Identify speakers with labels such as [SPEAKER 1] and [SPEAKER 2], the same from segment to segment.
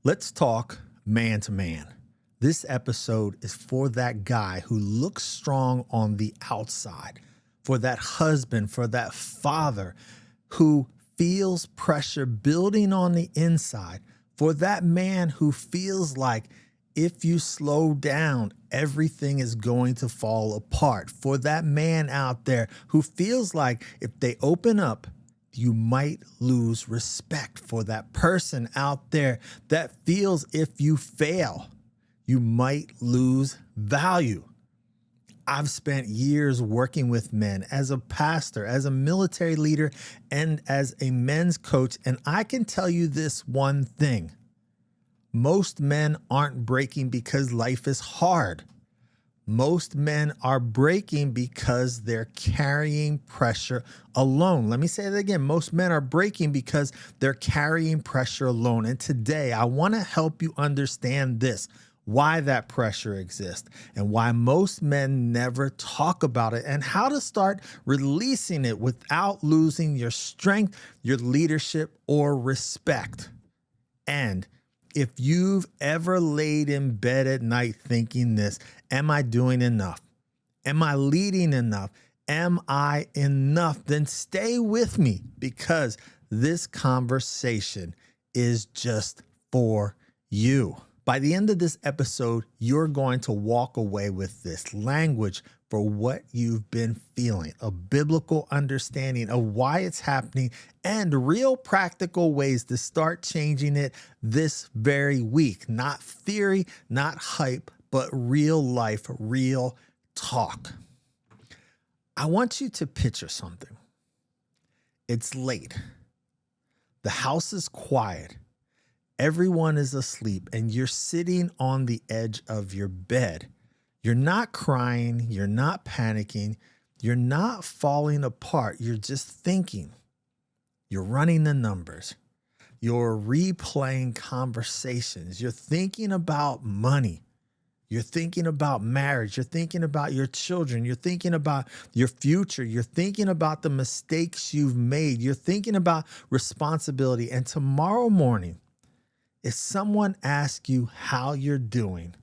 [SPEAKER 1] Let's talk man to man. This episode is for that guy who looks strong on the outside, for that husband, for that father who feels pressure building on the inside, for that man who feels like if you slow down, everything is going to fall apart, for that man out there who feels like if they open up, you might lose respect, for that person out there that feels if you fail, you might lose value. I've spent years working with men as a pastor, as a military leader, and as a men's coach, and I can tell you this one thing. Most men aren't breaking because life is hard. Most men are breaking because they're carrying pressure alone. Let me say that again. Most men are breaking because they're carrying pressure alone. And today I want to help you understand this, why that pressure exists and why most men never talk about it, and how to start releasing it without losing your strength, your leadership, or respect. And if you've ever laid in bed at night thinking this, am I doing enough? Am I leading enough? Am I enough? Then stay with me, because this conversation is just for you. By the end of this episode, you're going to walk away with this language for what you've been feeling, a biblical understanding of why it's happening, and real practical ways to start changing it this very week. Not theory, not hype, but real life, real talk. I want you to picture something. It's late. The house is quiet. Everyone is asleep, and you're sitting on the edge of your bed. You're not crying. You're not panicking. You're not falling apart. You're just thinking. You're running the numbers. You're replaying conversations. You're thinking about money. You're thinking about marriage. You're thinking about your children. You're thinking about your future. You're thinking about the mistakes you've made. You're thinking about responsibility. And tomorrow morning, if someone asks you how you're doing,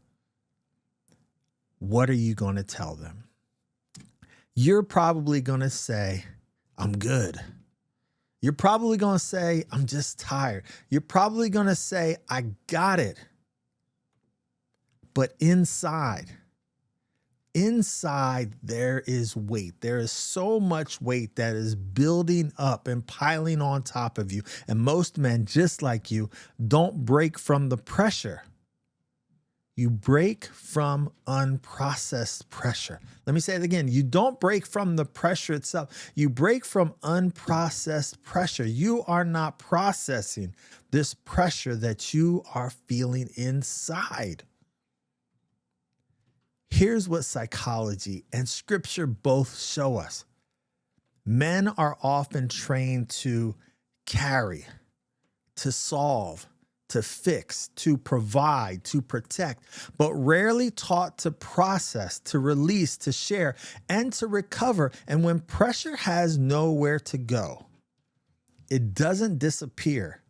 [SPEAKER 1] what are you going to tell them? You're probably going to say, I'm good. You're probably going to say, I'm just tired. You're probably going to say, I got it. But inside, there is weight. There is so much weight that is building up and piling on top of you. And most men, just like you, don't break from the pressure. You break from unprocessed pressure. Let me say it again. You don't break from the pressure itself. You break from unprocessed pressure. You are not processing this pressure that you are feeling inside. Here's what psychology and scripture both show us. Men are often trained to carry, to solve, to fix, to provide, to protect, but rarely taught to process, to release, to share, and to recover. And when pressure has nowhere to go, it doesn't disappear.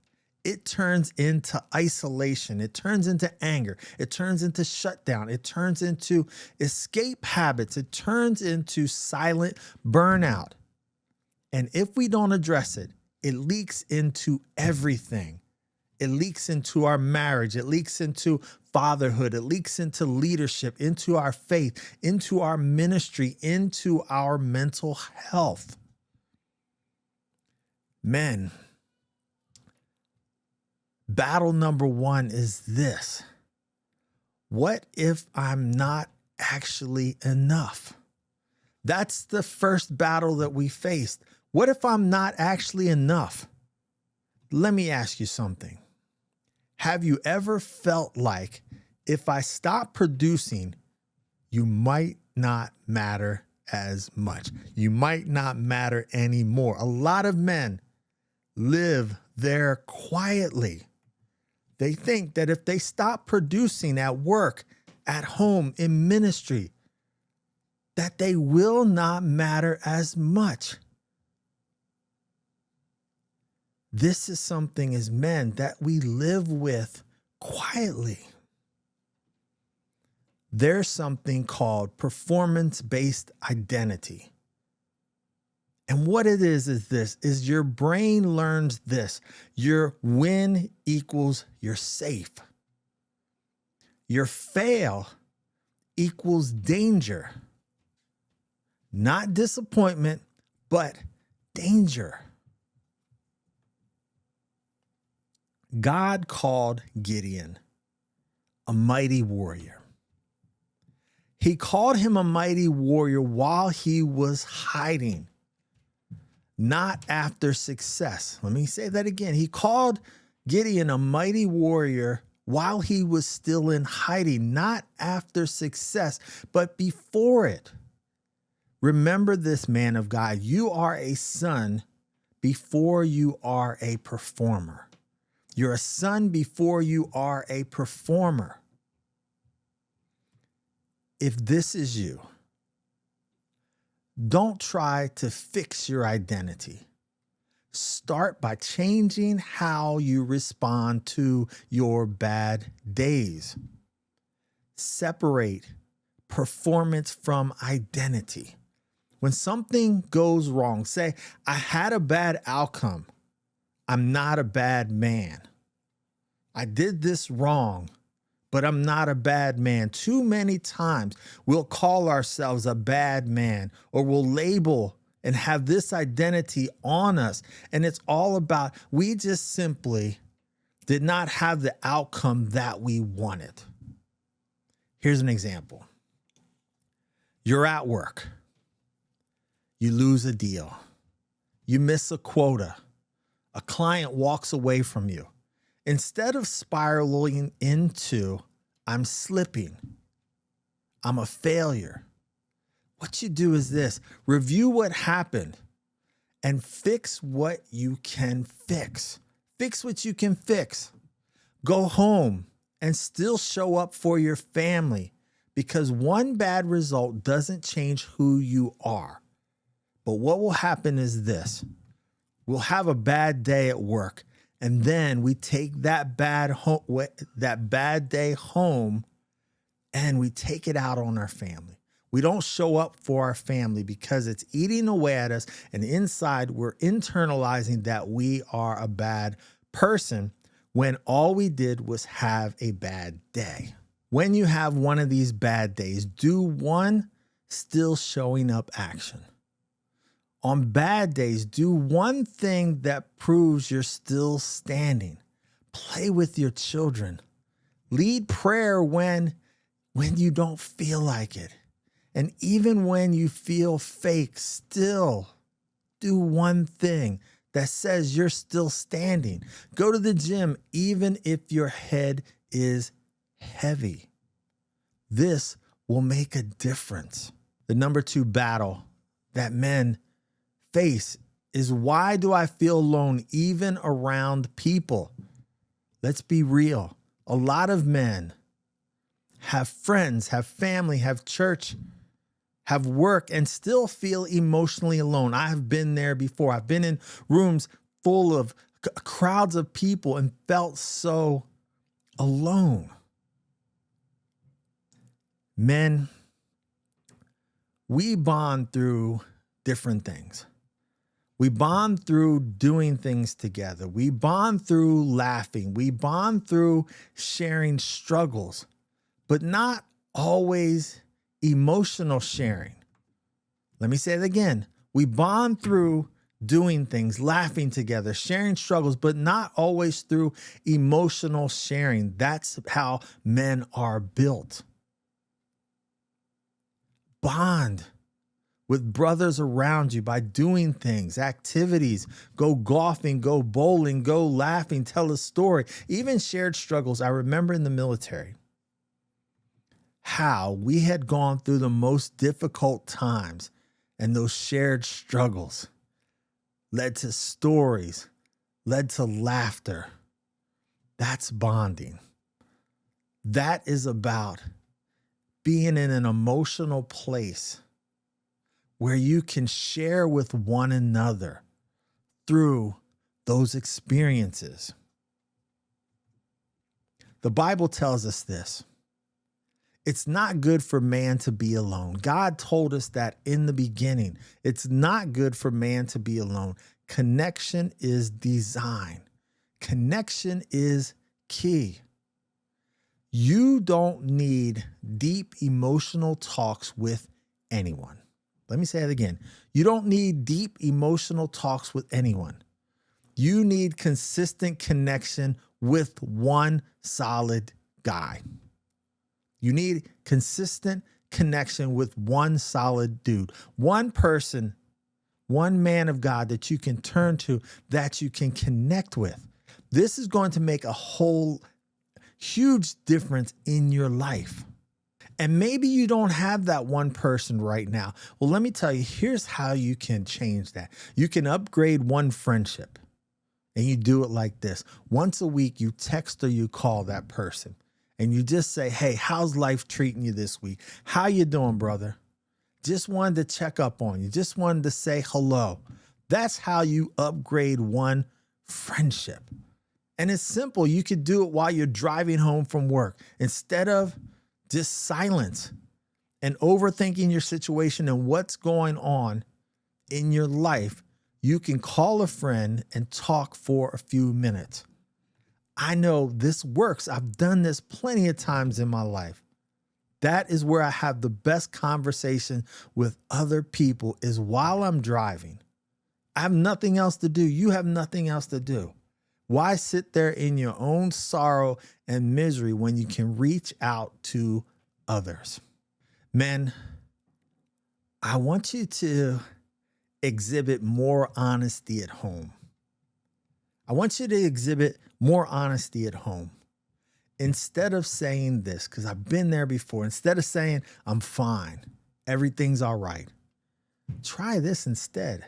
[SPEAKER 1] It turns into isolation. It turns into anger. It turns into shutdown. It turns into escape habits. It turns into silent burnout. And if we don't address it, it leaks into everything. It leaks into our marriage. It leaks into fatherhood. It leaks into leadership, into our faith, into our ministry, into our mental health. Men, battle number one is this. What if I'm not actually enough? That's the first battle that we faced. What if I'm not actually enough? Let me ask you something. Have you ever felt like if I stop producing, you might not matter as much? You might not matter anymore. A lot of men live there quietly. They think that if they stop producing at work, at home, in ministry, that they will not matter as much. This is something as men that we live with quietly. There's something called performance-based identity. And what it is this, is your brain learns this. Your win equals you're safe. Your fail equals danger. Not disappointment, but danger. God called Gideon a mighty warrior. He called him a mighty warrior while he was hiding, not after success. Let me say that again. He called Gideon a mighty warrior while he was still in hiding, not after success, but before it. Remember this, man of God. You are a son before you are a performer. You're a son before you are a performer. If this is you, don't try to fix your identity. Start by changing how you respond to your bad days. Separate performance from identity. When something goes wrong, say, I had a bad outcome. I'm not a bad man. I did this wrong, but I'm not a bad man. Too many times we'll call ourselves a bad man, or we'll label and have this identity on us. And it's all about, we just simply did not have the outcome that we wanted. Here's an example. You're at work. You lose a deal. You miss a quota. A client walks away from you. Instead of spiraling into, I'm slipping, I'm a failure, what you do is this: review what happened and fix what you can fix. Fix what you can fix. Go home and still show up for your family, because one bad result doesn't change who you are. But what will happen is this: we'll have a bad day at work, and then we take that bad day home and we take it out on our family. We don't show up for our family because it's eating away at us, and inside we're internalizing that we are a bad person when all we did was have a bad day. When you have one of these bad days, do one still showing up action. On bad days, do one thing that proves you're still standing. Play with your children. Lead prayer when you don't feel like it. And even when you feel fake, still do one thing that says you're still standing. Go to the gym even if your head is heavy. This will make a difference. The number 2 battle that men face is, why do I feel alone even around people? Let's be real. A lot of men have friends, have family, have church, have work, and still feel emotionally alone. I have been there before. I've been in rooms full of crowds of people and felt so alone. Men, we bond through different things. We bond through doing things together. We bond through laughing. We bond through sharing struggles, but not always emotional sharing. Let me say it again. We bond through doing things, laughing together, sharing struggles, but not always through emotional sharing. That's how men are built. Bond with brothers around you by doing things, activities, go golfing, go bowling, go laughing, tell a story, even shared struggles. I remember in the military how we had gone through the most difficult times, and those shared struggles led to stories, led to laughter. That's bonding. That is about being in an emotional place where you can share with one another through those experiences. The Bible tells us this. It's not good for man to be alone. God told us that in the beginning. It's not good for man to be alone. Connection is design. Connection is key. You don't need deep emotional talks with anyone. Let me say it again. You don't need deep emotional talks with anyone. You need consistent connection with one solid guy. You need consistent connection with one solid dude, one person, one man of God that you can turn to, that you can connect with. This is going to make a whole huge difference in your life. And maybe you don't have that one person right now. Well, let me tell you, here's how you can change that. You can upgrade one friendship, and you do it like this. Once a week, you text or you call that person. And you just say, hey, how's life treating you this week? How you doing, brother? Just wanted to check up on you. Just wanted to say hello. That's how you upgrade one friendship. And it's simple. You could do it while you're driving home from work. Instead of just silence and overthinking your situation and what's going on in your life, you can call a friend and talk for a few minutes. I know this works. I've done this plenty of times in my life. That is where I have the best conversation with other people, is while I'm driving. I have nothing else to do. You have nothing else to do. Why sit there in your own sorrow and misery when you can reach out to others? Men, I want you to exhibit more honesty at home. I want you to exhibit more honesty at home. Instead of saying this, because I've been there before, instead of saying, I'm fine, everything's all right, try this instead.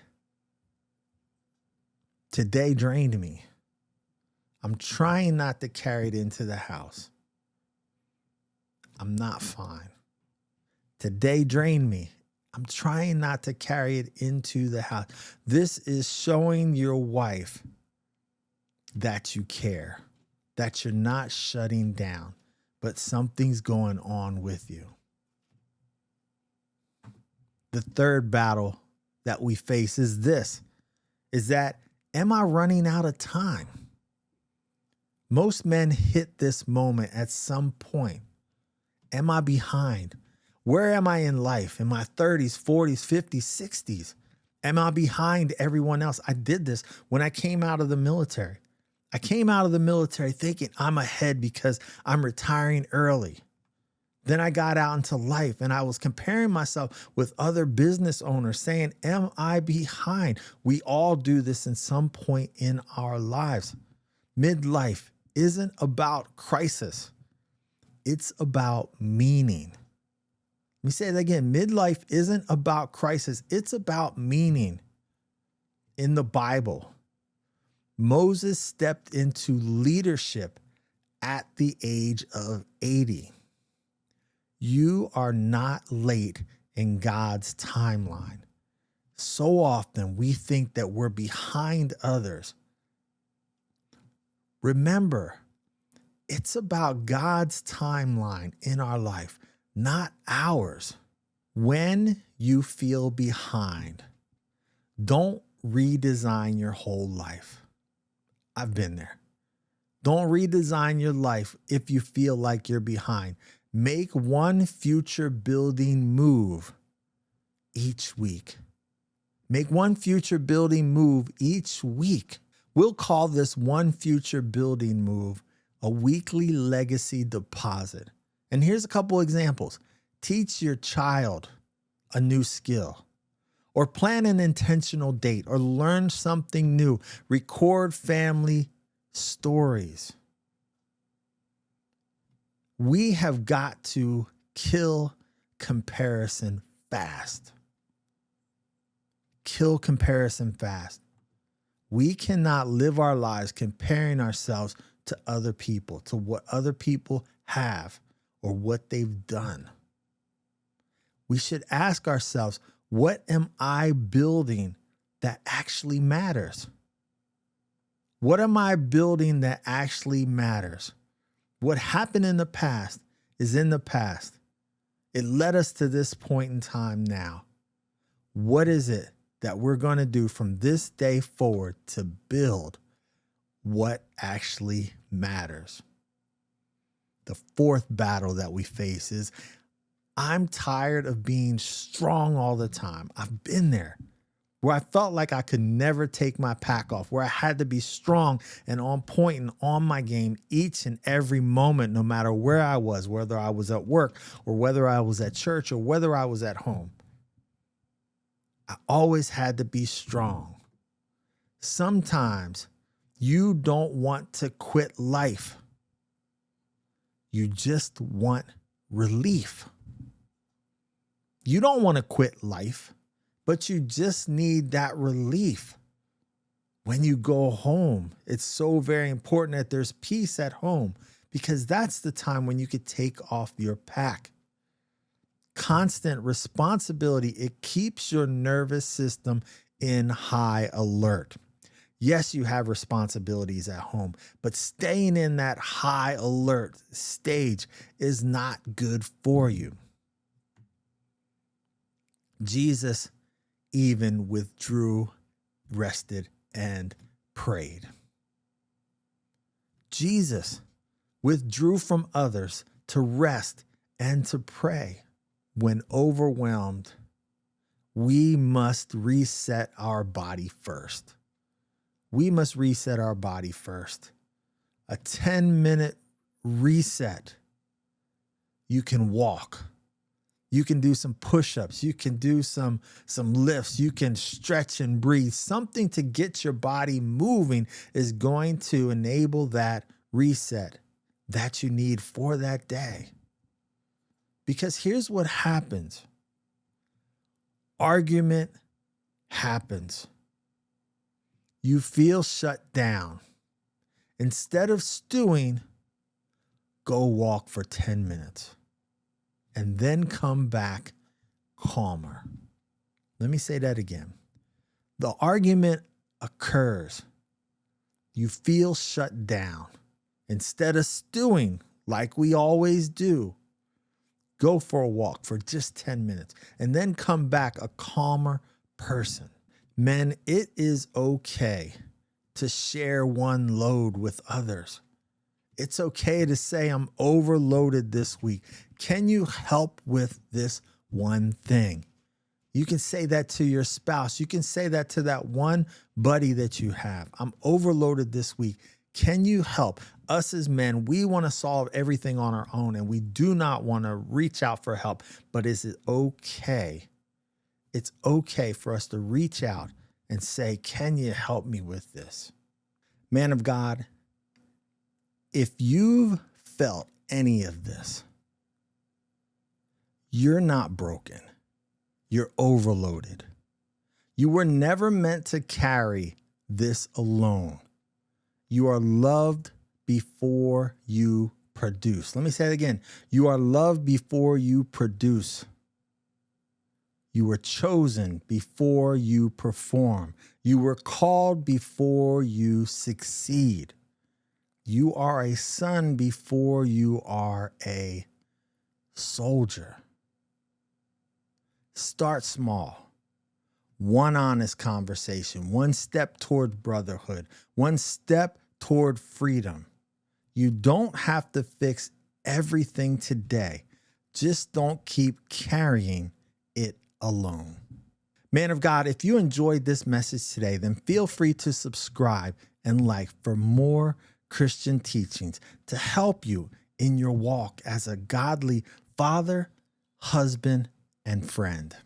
[SPEAKER 1] Today drained me. I'm trying not to carry it into the house. I'm not fine. Today drained me. I'm trying not to carry it into the house. This is showing your wife that you care, that you're not shutting down, but something's going on with you. The third battle that we face is this, is that, am I running out of time? Most men hit this moment at some point. Am I behind? Where am I in life? In my 30s, 40s, 50s, 60s? Am I behind everyone else? I did this when I came out of the military. I came out of the military thinking I'm ahead because I'm retiring early. Then I got out into life and I was comparing myself with other business owners saying, am I behind? We all do this in some point in our lives. Midlife isn't about crisis. It's about meaning. Let me say that again. Midlife isn't about crisis. It's about meaning. In the Bible, Moses stepped into leadership at the age of 80. You are not late in God's timeline. So often we think that we're behind others. Remember, it's about God's timeline in our life, not ours. When you feel behind, don't redesign your whole life. I've been there. Don't redesign your life if you feel like you're behind. Make one future building move each week. Make one future building move each week. We'll call this one future building move a weekly legacy deposit. And here's a couple examples. Teach your child a new skill, or plan an intentional date, or learn something new. Record family stories. We have got to kill comparison fast. Kill comparison fast. We cannot live our lives comparing ourselves to other people, to what other people have or what they've done. We should ask ourselves, what am I building that actually matters? What am I building that actually matters? What happened in the past is in the past. It led us to this point in time now. What is it that we're going to do from this day forward to build what actually matters? The fourth battle that we face is, I'm tired of being strong all the time. I've been there where I felt like I could never take my pack off, where I had to be strong and on point and on my game each and every moment, no matter where I was, whether I was at work or whether I was at church or whether I was at home. I always had to be strong. Sometimes you don't want to quit life. You just want relief. You don't want to quit life, but you just need that relief. When you go home, it's so very important that there's peace at home, because that's the time when you could take off your pack. Constant responsibility, it keeps your nervous system in high alert. Yes, you have responsibilities at home, but staying in that high alert stage is not good for you. Jesus even withdrew, rested, and prayed. Jesus withdrew from others to rest and to pray. When overwhelmed, we must reset our body first. We must reset our body first. A 10-minute reset. You can walk. You can do some push-ups. You can do some lifts. You can stretch and breathe. Something to get your body moving is going to enable that reset that you need for that day. Because here's what happens. Argument happens. You feel shut down. Instead of stewing, go walk for 10 minutes. And then come back calmer. Let me say that again. The argument occurs. You feel shut down. Instead of stewing like we always do, go for a walk for just 10 minutes and then come back a calmer person. Men, it is okay to share one load with others. It's okay to say, I'm overloaded this week. Can you help with this one thing? You can say that to your spouse. You can say that to that one buddy that you have. I'm overloaded this week. Can you help? Us as men, we want to solve everything on our own, and we do not want to reach out for help. But is it okay? It's okay for us to reach out and say, can you help me with this? Man of God, if you've felt any of this, you're not broken. You're overloaded. You were never meant to carry this alone. You are loved before you produce. Let me say it again. You are loved before you produce. You were chosen before you perform. You were called before you succeed. You are a son before you are a soldier. Start small. One honest conversation, one step toward brotherhood, one step toward freedom. You don't have to fix everything today. Just don't keep carrying it alone. Man of God, if you enjoyed this message today, then feel free to subscribe and like for more Christian teachings to help you in your walk as a godly father, husband, and friend.